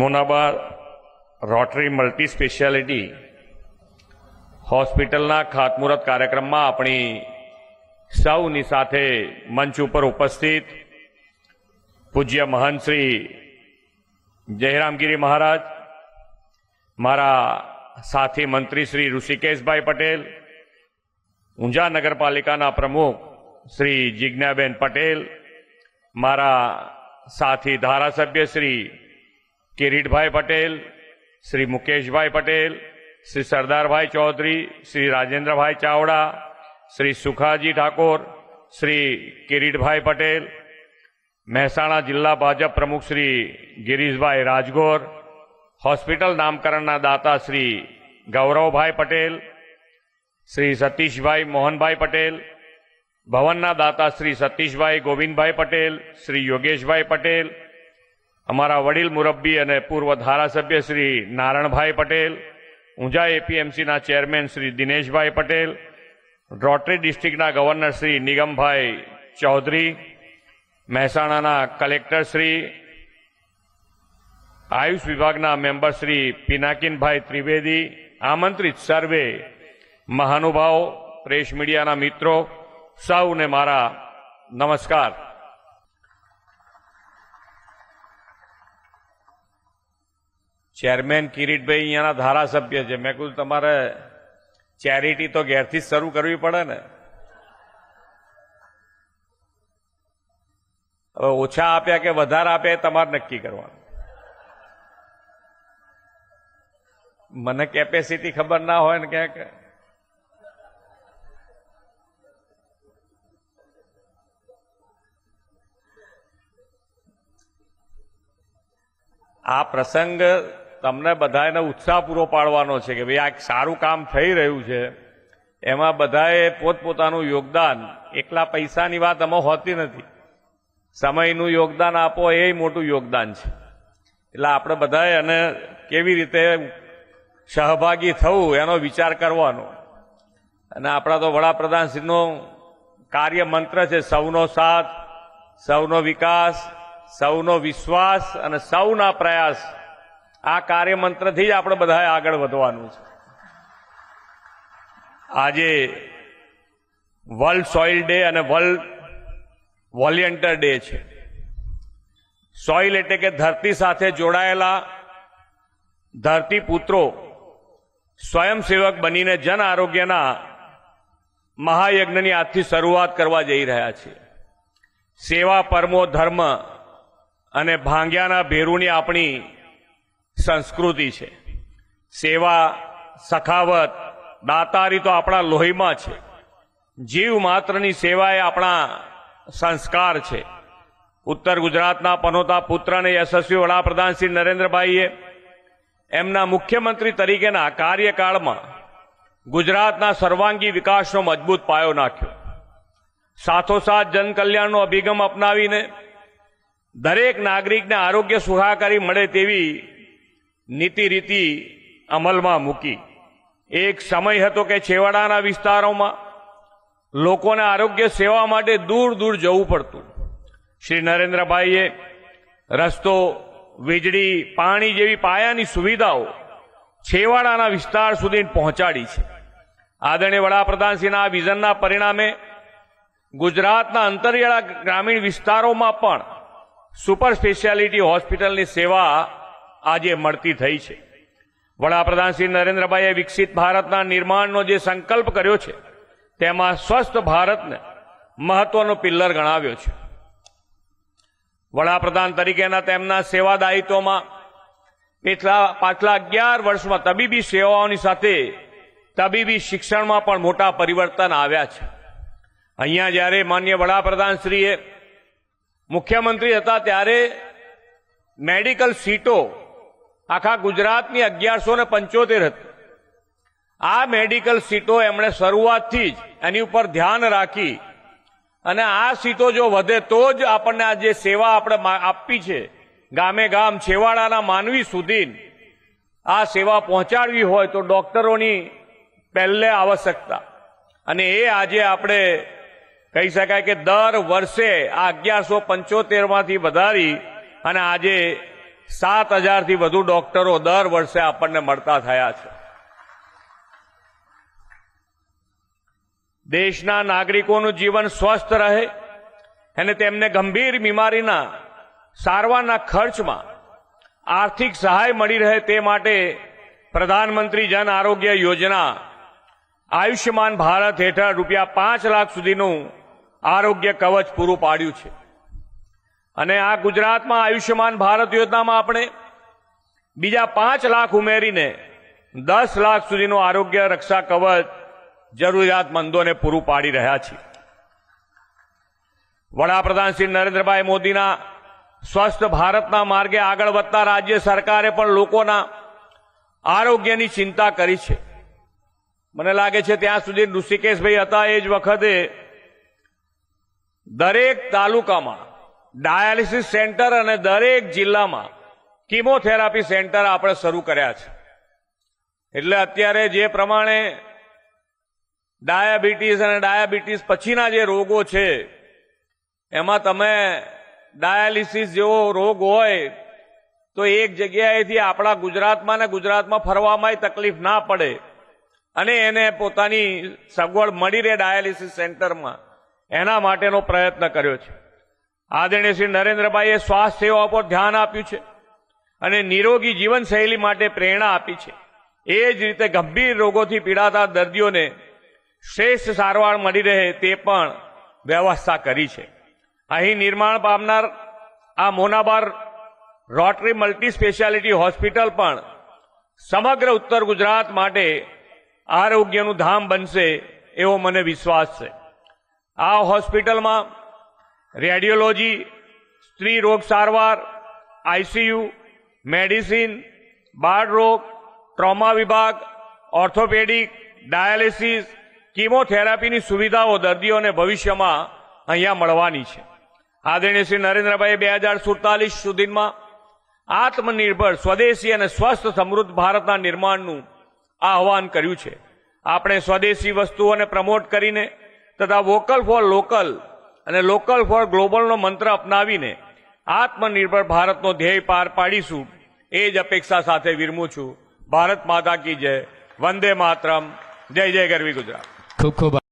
મોનાબા rotary multi speciality હોસ્પિટલના ખાતમુહૂર્ત કાર્યક્રમમાં આપણી સૌની સાથે મંચ ઉપર ઉપસ્થિત પૂજ્ય મહંત શ્રી જયરામગીરી મહારાજ, મારા સાથી મંત્રી શ્રી ઋષિકેશભાઈ પટેલ, ઊંઝા નગરપાલિકાના પ્રમુખ શ્રી જિજ્ઞાબેન પટેલ, મારા સાથી ધારાસભ્ય શ્રી કિરીટભાઈ પટેલ, શ્રી મુકેશભાઈ પટેલ, શ્રી સરદારભાઈ ચૌધરી, શ્રી રાજેન્દ્રભાઈ ચાવડા, શ્રી સુખાજી ઠાકોર, શ્રી કિરીટભાઈ પટેલ, મહેસાણા જિલ્લા ભાજપ પ્રમુખ શ્રી ગિરીશભાઈ રાજગોર, હોસ્પિટલ નામકરણના દાતા શ્રી ગૌરવભાઈ પટેલ, શ્રી સતીશભાઈ મોહનભાઈ પટેલ, ભવનના દાતા શ્રી સતીશભાઈ ગોવિંદભાઈ પટેલ, શ્રી યોગેશભાઈ પટેલ, અમારા વડીલ મુરબ્બી અને પૂર્વ ધારાસભ્ય શ્રી નારણભાઈ પટેલ, ઊંઝા એપીએમસીના ચેરમેન શ્રી દિનેશભાઈ પટેલ, રોટરી ડિસ્ટ્રિક્ટના ગવર્નર શ્રી નિગમભાઈ ચૌધરી, મહેસાણાના કલેક્ટર શ્રી, આયુષ વિભાગના મેમ્બર શ્રી પિનાકીનભાઈ ત્રિવેદી, આમંત્રિત સર્વે મહાનુભાવો, પ્રેસ મીડિયાના મિત્રો, સૌને મારા નમસ્કાર. ચેરમેન કિરીટભાઈ અહીંયાના ધારાસભ્ય છે. મેં કીધું તમારે ચેરિટી તો ઘેરથી જ શરૂ કરવી પડે ને. હવે ઓછા આપ્યા કે વધારે આપ્યા એ તમારે નક્કી કરવાનું. મને કેપેસિટી ખબર ના હોય ને ક્યાંક આ પ્રસંગ તમને બધાને ઉત્સાહ પૂરો પાડવાનો છે કે ભાઈ આ સારું કામ થઈ રહ્યું છે, એમાં બધાએ પોતપોતાનું યોગદાન, એકલા પૈસાની વાત આમાં હોતી નથી, સમયનું યોગદાન આપો એ મોટું યોગદાન છે. એટલે આપણે બધાએ અને કેવી રીતે સહભાગી થવું એનો વિચાર કરવાનો. અને આપણા તો વડાપ્રધાનશ્રીનો કાર્ય મંત્ર છે સૌનો સાથ, સૌનો વિકાસ, સૌનો વિશ્વાસ અને સૌના પ્રયાસ. આ કાર્યમંત્રથી જ આપણે બધાએ આગળ વધવાનું છે. આજે વર્લ્ડ સોઇલ ડે અને વર્લ્ડ વોલિયન્ટર ડે છે. સોઇલ એટલે કે ધરતી સાથે જોડાયેલા ધરતી પુત્રો સ્વયંસેવક બનીને જન આરોગ્યના મહાયજ્ઞની આજથી શરૂઆત કરવા જઈ રહ્યા છે. સેવા પરમો ધર્મ અને ભાંગ્યાના ભેરુની આપણી સંસ્કૃતિ છે. સેવા, સખાવત, દાતારી તો આપણા લોહીમાં છે. જીવ માત્રની સેવા એ આપણા સંસ્કાર છે. ઉત્તર ગુજરાતના પનોતા પુત્ર અને યશસ્વી વડાપ્રધાન શ્રી નરેન્દ્રભાઈએ એમના મુખ્યમંત્રી તરીકેના કાર્યકાળમાં ગુજરાતના સર્વાંગી વિકાસનો મજબૂત પાયો નાખ્યો. સાથોસાથ જનકલ્યાણનો અભિગમ અપનાવીને દરેક નાગરિકને આરોગ્ય સુખાકારી મળે તેવી નીતિ રીતિ અમલમાં મૂકી. એક સમય હતો કે છેવાડાના વિસ્તારોમાં લોકોને આરોગ્ય સેવા માટે દૂર દૂર જવું પડતું. શ્રી નરેન્દ્રભાઈએ રસ્તો, વીજળી, પાણી જેવી પાયાની સુવિધાઓ છેવાડાના વિસ્તાર સુધી પહોંચાડી છે. આદરણીય વડાપ્રધાનશ્રીના આ વિઝનના પરિણામે ગુજરાતના અંતરિયાળા ગ્રામીણ વિસ્તારોમાં પણ સુપર સ્પેશિયાલિટી હોસ્પિટલની સેવા આજે મળતી થઈ છે. વડાપ્રધાન શ્રી નરેન્દ્રભાઈએ વિકસિત ભારતના નિર્માણનો જે સંકલ્પ કર્યો છે તેમાં સ્વસ્થ ભારતને મહત્વનો પિલ્લર ગણાવ્યો છે. વડાપ્રધાન તરીકેના તેમના સેવા દાયિત્વમાં પાછલા 11 વર્ષમાં તબીબી સેવાઓની સાથે તબીબી શિક્ષણમાં પણ મોટા પરિવર્તન આવ્યા છે. અહીંયા જ્યારે માનનીય વડાપ્રધાનશ્રીએ મુખ્યમંત્રી હતા ત્યારે મેડિકલ સીટો આખા ગુજરાતની 1175 હતી. આ મેડિકલ સીટો એમણે શરૂઆતથી જ એની ઉપર ધ્યાન રાખી અને આ સીટો જો વધે તો જ આપણને આ જે સેવા આપણે આપવી છે ગામે ગામ છેવાડાના માનવી સુધી આ સેવા પહોંચાડવી હોય તો ડોક્ટરોની પહેલે આવશ્યકતા. અને એ આજે આપણે કહી શકાય કે દર વર્ષે આ 1175 માંથી વધારી અને આજે 7,000થી વધુ ડોક્ટરો દર વર્ષે આપણને મળતા થયા છે. દેશના નાગરિકોનું જીવન સ્વસ્થ રહે અને તેમને ગંભીર બીમારીના સારવારના ખર્ચમાં આર્થિક સહાય મળી રહે તે માટે પ્રધાનમંત્રી જન આરોગ્ય યોજના આયુષ્યમાન ભારત હેઠળ ₹5 લાખ સુધીનું આરોગ્ય કવચ પૂરું પાડ્યું છે. અને આ ગુજરાતમાં આયુષ્યમાન ભારત યોજનામાં આપણે બીજા 5 લાખ ઉમેરીને 10 લાખ સુધીનું આરોગ્ય રક્ષા કવચ જરૂરિયાતમંદોને પૂરું પાડી રહ્યા છીએ. વડાપ્રધાન શ્રી નરેન્દ્રભાઈ મોદીના સ્વસ્થ ભારતના માર્ગે આગળ વધતા રાજ્ય સરકારે પણ લોકોના આરોગ્યની ચિંતા કરી છે. મને લાગે છે ત્યાં સુધી ઋષિકેશભાઈ હતા એ જ વખતે દરેક તાલુકામાં ડાયાલિસિસ સેન્ટર અને દરેક જિલ્લામાં કિમોથેરાપી સેન્ટર આપણે શરૂ કર્યા છે. એટલે અત્યારે જે પ્રમાણે ડાયાબિટીસ અને ડાયાબિટીસ પછીના જે રોગો છે એમાં તમે ડાયાલિસિસ જેવો રોગ હોય તો એક જગ્યાએથી આપણા ગુજરાતમાં ફરવામાં તકલીફ ના પડે અને એને પોતાની સગવડ મળી રહે ડાયાલિસિસ સેન્ટરમાં, એના માટેનો પ્રયત્ન કર્યો છે. આદરણીય શ્રી નરેન્દ્રભાઈએ સ્વાસ્થ્ય સેવા પર ધ્યાન આપ્યું છે અને નિરોગી જીવનશૈલી માટે પ્રેરણા આપી છે. એ જ રીતે ગંભીર રોગોથી પીડાતા દર્દીઓને શ્રેષ્ઠ સારવાર મળી રહે તે પણ વ્યવસ્થા કરી છે. અહીં નિર્માણ પામનાર આ મોનાબાર રોટરી મલ્ટી સ્પેશિયાલિટી હોસ્પિટલ પણ સમગ્ર ઉત્તર ગુજરાત માટે આરોગ્યનું ધામ બનશે એવો મને વિશ્વાસ છે. આ હોસ્પિટલમાં રેડિયોલોજી, સ્ત્રી રોગ સારવાર, આઈસીયુ, મેડિસિન, બાળરોગ, ટ્રોમા વિભાગ, ઓર્થોપેડિક, ડાયાલિસિસ, કિમોથેરાપીની સુવિધાઓ દર્દીઓને ભવિષ્યમાં અહીંયા મળવાની છે. આદરણીય શ્રી નરેન્દ્રભાઈએ 2047 સુધીમાં આત્મનિર્ભર, સ્વદેશી અને સ્વસ્થ સમૃદ્ધ ભારતના નિર્માણનું આહ્વાન કર્યું છે. આપણે સ્વદેશી વસ્તુઓને પ્રમોટ કરીને તથા વોકલ ફોર લોકલ અને લોકલ ફોર ગ્લોબલનો મંત્ર અપનાવીને આત્મનિર્ભર ભારતનો ધ્યેય પાર પાડીશું એ જ અપેક્ષા સાથે વિરમું છું. ભારત માતા કી જય. વંદે માતરમ. જય જય ગરવી ગુજરાત. ખૂબ ખૂબ